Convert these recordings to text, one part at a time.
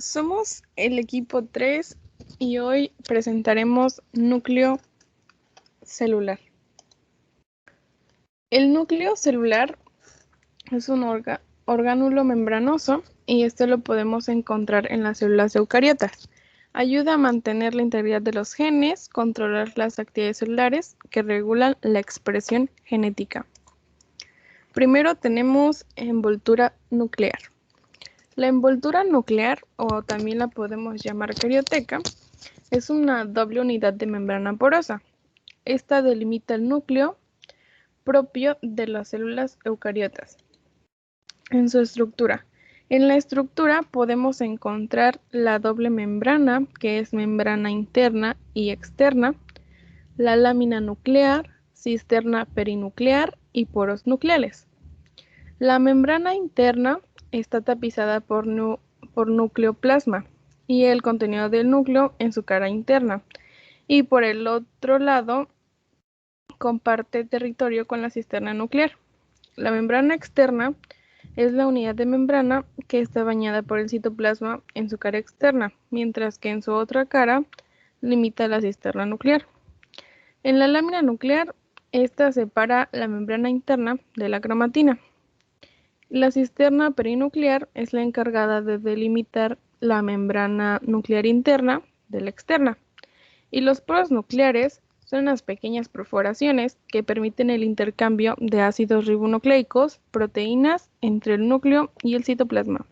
Somos el equipo 3 y hoy presentaremos núcleo celular. El núcleo celular es un orgánulo membranoso y este lo podemos encontrar en las células eucariotas. Ayuda a mantener la integridad de los genes, controlar las actividades celulares que regulan la expresión genética. Primero tenemos envoltura nuclear. La envoltura nuclear, o también la podemos llamar carioteca, es una doble unidad de membrana porosa. Esta delimita el núcleo propio de las células eucariotas. En su estructura. En la estructura podemos encontrar la doble membrana, que es membrana interna y externa, la lámina nuclear, cisterna perinuclear y poros nucleares. La membrana interna está tapizada por nucleoplasma y el contenido del núcleo en su cara interna. Y por el otro lado, comparte territorio con la cisterna nuclear. La membrana externa es la unidad de membrana que está bañada por el citoplasma en su cara externa, mientras que en su otra cara limita la cisterna nuclear. En la lámina nuclear, esta separa la membrana interna de la cromatina. La cisterna perinuclear es la encargada de delimitar la membrana nuclear interna de la externa. Y los poros nucleares son unas pequeñas perforaciones que permiten el intercambio de ácidos ribonucleicos, proteínas, entre el núcleo y el citoplasma.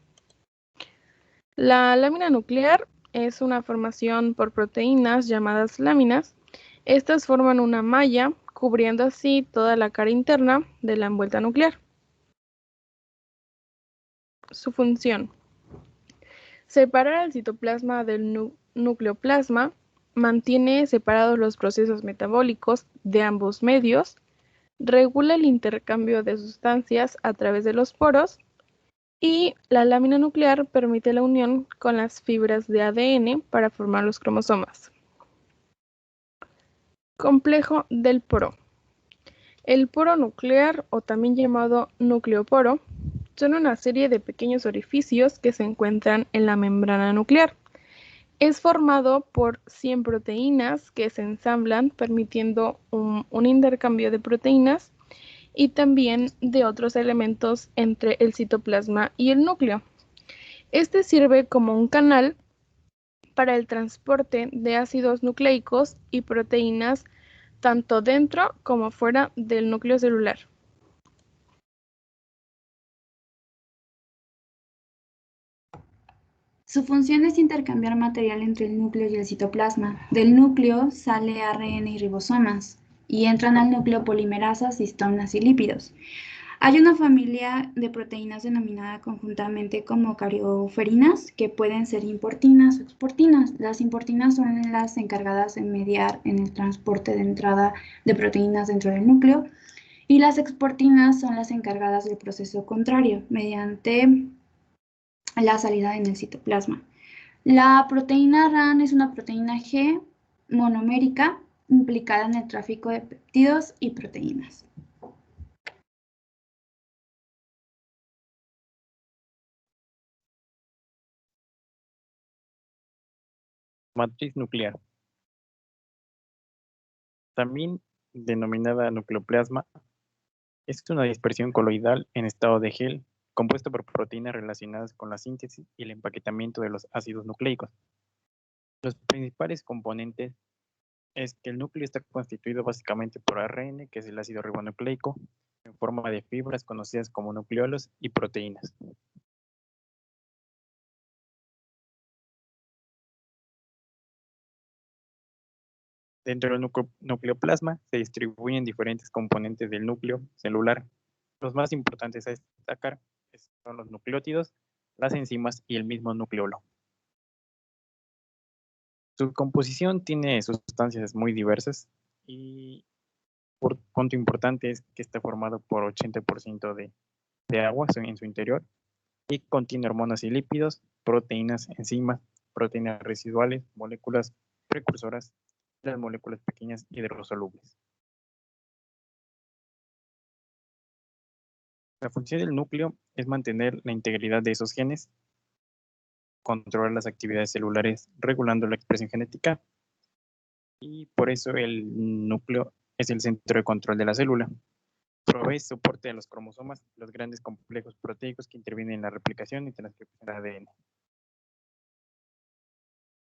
La lámina nuclear es una formación por proteínas llamadas láminas. Estas forman una malla, cubriendo así toda la cara interna de la envuelta nuclear. Su función: separar el citoplasma del nucleoplasma, mantiene separados los procesos metabólicos de ambos medios, regula el intercambio de sustancias a través de los poros y la lámina nuclear permite la unión con las fibras de ADN para formar los cromosomas. Complejo del poro. El poro nuclear, o también llamado nucleoporo, son una serie de pequeños orificios que se encuentran en la membrana nuclear. Es formado por 100 proteínas que se ensamblan permitiendo un intercambio de proteínas y también de otros elementos entre el citoplasma y el núcleo. Este sirve como un canal para el transporte de ácidos nucleicos y proteínas tanto dentro como fuera del núcleo celular. Su función es intercambiar material entre el núcleo y el citoplasma. Del núcleo sale ARN y ribosomas, y entran al núcleo polimerasas, histonas y lípidos. Hay una familia de proteínas denominada conjuntamente como carioferinas, que pueden ser importinas o exportinas. Las importinas son las encargadas de mediar en el transporte de entrada de proteínas dentro del núcleo, y las exportinas son las encargadas del proceso contrario, mediante la salida en el citoplasma. La proteína RAN es una proteína G monomérica implicada en el tráfico de péptidos y proteínas. Matriz nuclear, también denominada nucleoplasma, es una dispersión coloidal en estado de gel compuesta por proteínas relacionadas con la síntesis y el empaquetamiento de los ácidos nucleicos. Los principales componentes es que el núcleo está constituido básicamente por ARN, que es el ácido ribonucleico, en forma de fibras conocidas como nucleolos y proteínas. Dentro del nucleoplasma se distribuyen diferentes componentes del núcleo celular. Los más importantes a destacar son los nucleótidos, las enzimas y el mismo nucleolo. Su composición tiene sustancias muy diversas y punto importante es que está formado por 80% de agua en su interior y contiene hormonas y lípidos, proteínas, enzimas, proteínas residuales, moléculas precursoras, las moléculas pequeñas hidrosolubles. La función del núcleo es mantener la integridad de esos genes, controlar las actividades celulares regulando la expresión genética y por eso el núcleo es el centro de control de la célula. Provee soporte a los cromosomas, los grandes complejos proteicos que intervienen en la replicación y transcripción del ADN.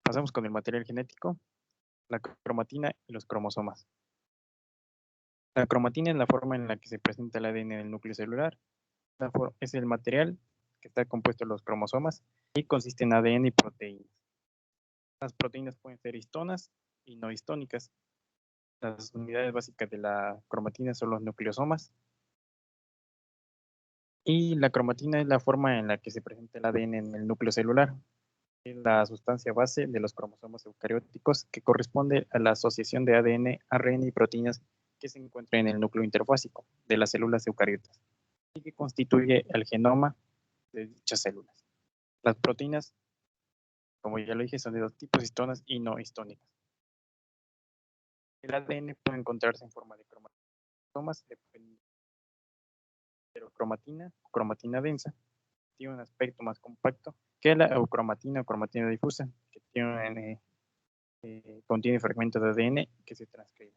Pasamos con el material genético, la cromatina y los cromosomas. La cromatina es la forma en la que se presenta el ADN en el núcleo celular. Es el material que está compuesto de los cromosomas y consiste en ADN y proteínas. Las proteínas pueden ser histonas y no histónicas. Las unidades básicas de la cromatina son los nucleosomas. Y la cromatina es la forma en la que se presenta el ADN en el núcleo celular. Es la sustancia base de los cromosomas eucarióticos que corresponde a la asociación de ADN, ARN y proteínas que se encuentran en el núcleo interfásico de las células eucariotas y que constituye el genoma de dichas células. Las proteínas, como ya lo dije, son de dos tipos, histonas y no histónicas. El ADN puede encontrarse en forma de cromosomas, heterocromatina o cromatina densa, tiene un aspecto más compacto que la eucromatina o cromatina difusa, que contiene fragmentos de ADN que se transcriben.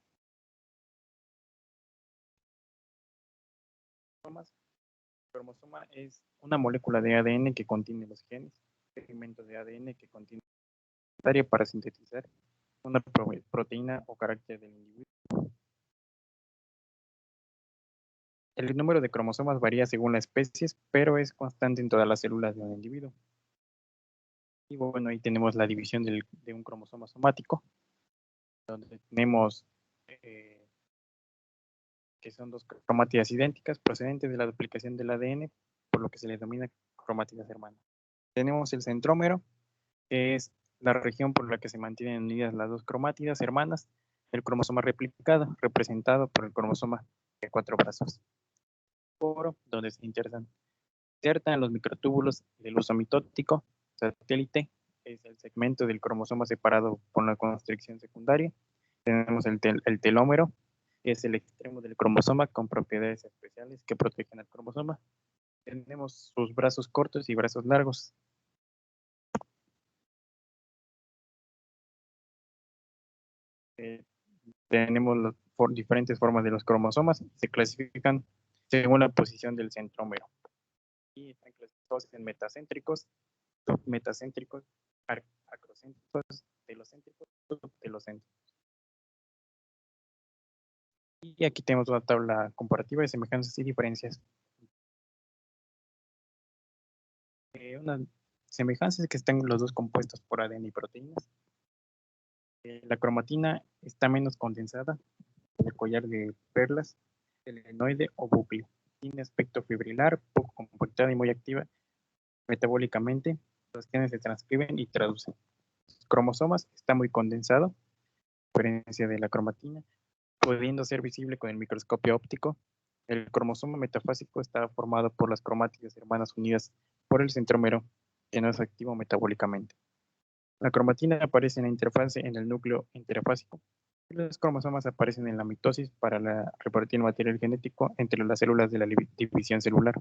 El cromosoma es una molécula de ADN que contiene los genes, fragmentos de ADN que contiene necesaria para sintetizar una proteína o carácter del individuo. El número de cromosomas varía según las especies, pero es constante en todas las células de un individuo. Y bueno, ahí tenemos la división de un cromosoma somático, donde tenemos que son dos cromátidas idénticas procedentes de la duplicación del ADN, por lo que se les denomina cromátidas hermanas. Tenemos el centrómero, que es la región por la que se mantienen unidas las dos cromátidas hermanas, el cromosoma replicado, representado por el cromosoma de 4 brazos. Poro, donde se insertan los microtúbulos del uso mitótico. Satélite es el segmento del cromosoma separado por la constricción secundaria. Tenemos el telómero, que es el extremo del cromosoma con propiedades especiales que protegen al cromosoma. Tenemos sus brazos cortos y brazos largos. Tenemos diferentes formas de los cromosomas, se clasifican según la posición del centrómero. Y están clasificados en metacéntricos, submetacéntricos, acrocéntricos, telocéntricos, subtelocéntricos. Y aquí tenemos una tabla comparativa de semejanzas y diferencias. Unas semejanzas que están los dos compuestos por ADN y proteínas. La cromatina está menos condensada, el collar de perlas, selenoide o bucle. Tiene aspecto fibrilar, poco compactada y muy activa metabólicamente. Los genes se transcriben y traducen. Los cromosomas está muy condensado, a diferencia de la cromatina, pudiendo ser visible con el microscopio óptico. El cromosoma metafásico está formado por las cromátidas hermanas unidas por el centrómero, que no es activo metabólicamente. La cromatina aparece en la interfase en el núcleo interfásico y los cromosomas aparecen en la mitosis para repartir el material genético entre las células de la división celular.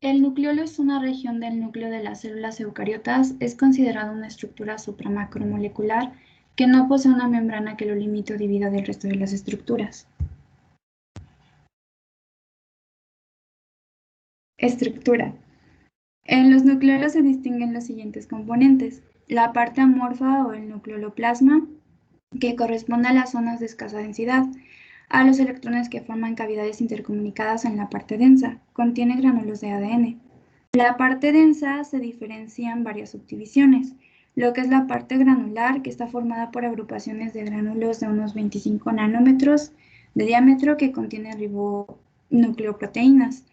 El nucleolo es una región del núcleo de las células eucariotas. Es considerado una estructura supramacromolecular que no posee una membrana que lo limite o divida del resto de las estructuras. Estructura. En los nucleolos se distinguen los siguientes componentes: la parte amorfa o el nucleoloplasma, que corresponde a las zonas de escasa densidad, a los electrones que forman cavidades intercomunicadas en la parte densa, contiene gránulos de ADN. La parte densa se diferencia en varias subdivisiones, lo que es la parte granular, que está formada por agrupaciones de gránulos de unos 25 nanómetros de diámetro que contienen ribonucleoproteínas.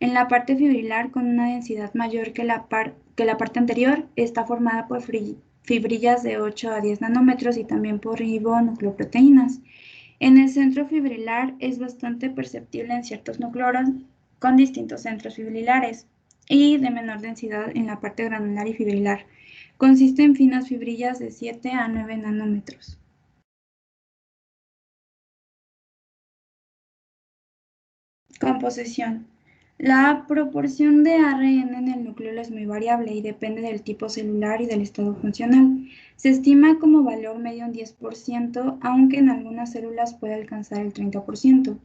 En la parte fibrilar, con una densidad mayor que la parte anterior, está formada por fibrillas de 8 a 10 nanómetros y también por ribonucleoproteínas. En el centro fibrilar es bastante perceptible en ciertos núcleos con distintos centros fibrilares y de menor densidad en la parte granular y fibrilar. Consiste en finas fibrillas de 7 a 9 nanómetros. Composición. La proporción de ARN en el núcleo es muy variable y depende del tipo celular y del estado funcional. Se estima como valor medio un 10%, aunque en algunas células puede alcanzar el 30%.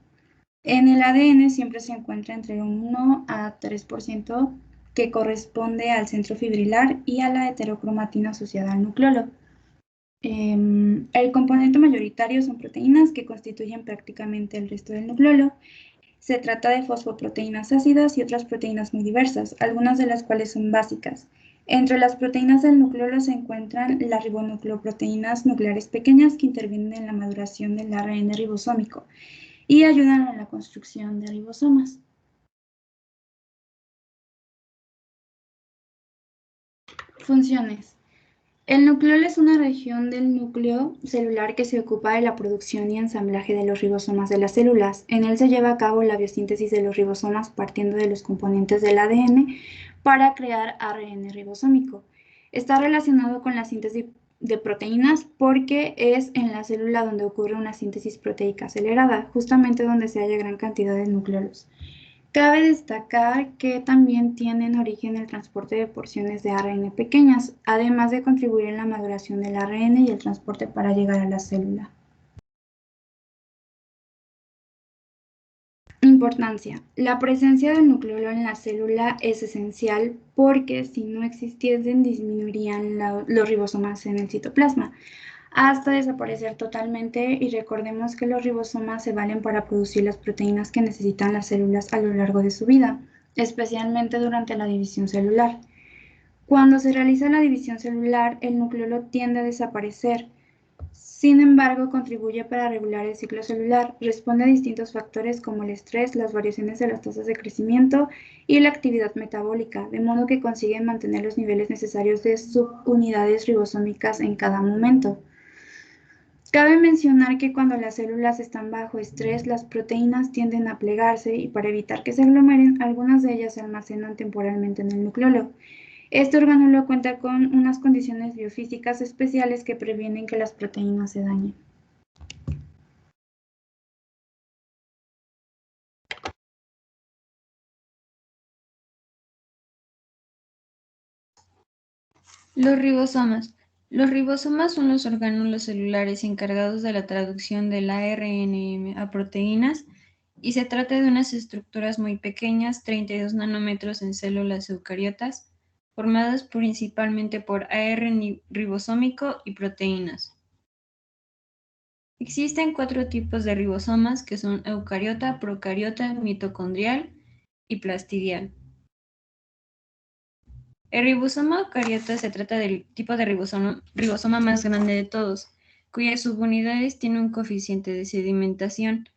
En el ADN siempre se encuentra entre un 1 a 3%, que corresponde al centro fibrilar y a la heterocromatina asociada al nucleolo. El componente mayoritario son proteínas que constituyen prácticamente el resto del nucleolo. Se trata de fosfoproteínas ácidas y otras proteínas muy diversas, algunas de las cuales son básicas. Entre las proteínas del nucleolo se encuentran las ribonucleoproteínas nucleares pequeñas que intervienen en la maduración del ARN ribosómico y ayudan a la construcción de ribosomas. Funciones. El nucleolo es una región del núcleo celular que se ocupa de la producción y ensamblaje de los ribosomas de las células. En él se lleva a cabo la biosíntesis de los ribosomas partiendo de los componentes del ADN para crear ARN ribosómico. Está relacionado con la síntesis de proteínas porque es en la célula donde ocurre una síntesis proteica acelerada, justamente donde se halla gran cantidad de nucleolos. Cabe destacar que también tienen origen el transporte de porciones de ARN pequeñas, además de contribuir en la maduración del ARN y el transporte para llegar a la célula. Importancia. La presencia del nucleolo en la célula es esencial porque si no existiesen disminuirían los ribosomas en el citoplasma hasta desaparecer totalmente, y recordemos que los ribosomas se valen para producir las proteínas que necesitan las células a lo largo de su vida, especialmente durante la división celular. Cuando se realiza la división celular, el nucleolo tiende a desaparecer. Sin embargo, contribuye para regular el ciclo celular, responde a distintos factores como el estrés, las variaciones de las tasas de crecimiento y la actividad metabólica, de modo que consiguen mantener los niveles necesarios de subunidades ribosómicas en cada momento. Cabe mencionar que cuando las células están bajo estrés, las proteínas tienden a plegarse y para evitar que se aglomeren, algunas de ellas se almacenan temporalmente en el nucleolo. Este orgánulo cuenta con unas condiciones biofísicas especiales que previenen que las proteínas se dañen. Los ribosomas. Los ribosomas son los orgánulos celulares encargados de la traducción del ARN a proteínas y se trata de unas estructuras muy pequeñas, 32 nanómetros en células eucariotas, formadas principalmente por ARN ribosómico y proteínas. Existen 4 tipos de ribosomas que son eucariota, procariota, mitocondrial y plastidial. El ribosoma eucariota se trata del tipo de ribosoma más grande de todos, cuyas subunidades tienen un coeficiente de sedimentación.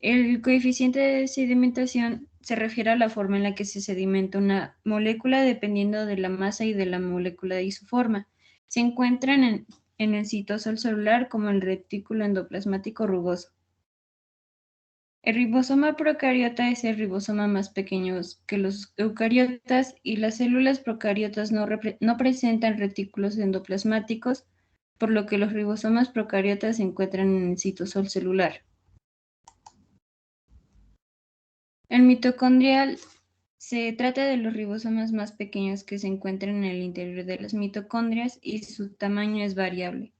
El coeficiente de sedimentación se refiere a la forma en la que se sedimenta una molécula dependiendo de la masa y de la molécula y su forma. Se encuentran en el citosol celular como el retículo endoplasmático rugoso. El ribosoma procariota es el ribosoma más pequeño que los eucariotas y las células procariotas no presentan retículos endoplasmáticos, por lo que los ribosomas procariotas se encuentran en el citosol celular. El mitocondrial se trata de los ribosomas más pequeños que se encuentran en el interior de las mitocondrias y su tamaño es variable.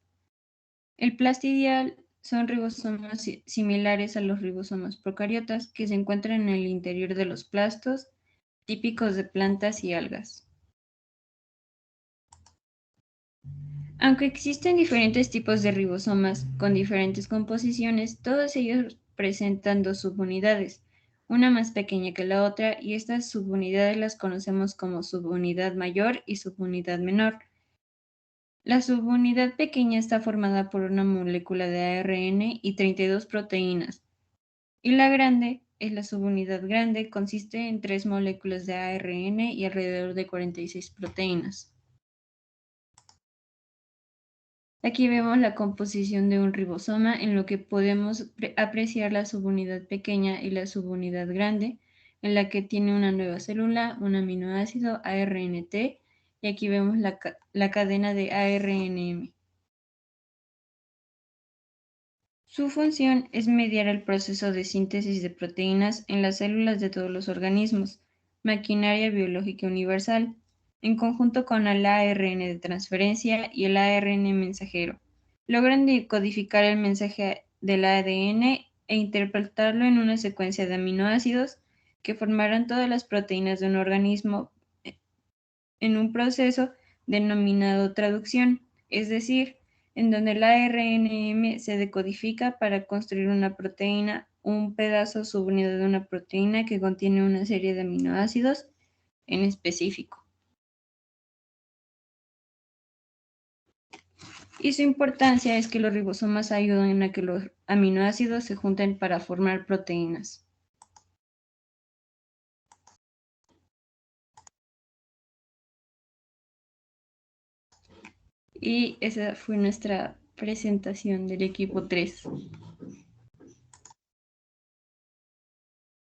El plastidial son ribosomas similares a los ribosomas procariotas que se encuentran en el interior de los plastos, típicos de plantas y algas. Aunque existen diferentes tipos de ribosomas con diferentes composiciones, todos ellos presentan 2 subunidades, una más pequeña que la otra, y estas subunidades las conocemos como subunidad mayor y subunidad menor. La subunidad pequeña está formada por una molécula de ARN y 32 proteínas, y la grande es la subunidad grande, consiste en 3 moléculas de ARN y alrededor de 46 proteínas. Aquí vemos la composición de un ribosoma, en lo que podemos apreciar la subunidad pequeña y la subunidad grande, en la que tiene una nueva célula, un aminoácido ARNT, y aquí vemos la cadena de ARNM. Su función es mediar el proceso de síntesis de proteínas en las células de todos los organismos, maquinaria biológica universal, en conjunto con el ARN de transferencia y el ARN mensajero. Logran decodificar el mensaje del ADN e interpretarlo en una secuencia de aminoácidos que formarán todas las proteínas de un organismo en un proceso denominado traducción, es decir, en donde el ARNM se decodifica para construir una proteína, un pedazo subunido de una proteína que contiene una serie de aminoácidos en específico. Y su importancia es que los ribosomas ayudan a que los aminoácidos se junten para formar proteínas. Y esa fue nuestra presentación del equipo 3.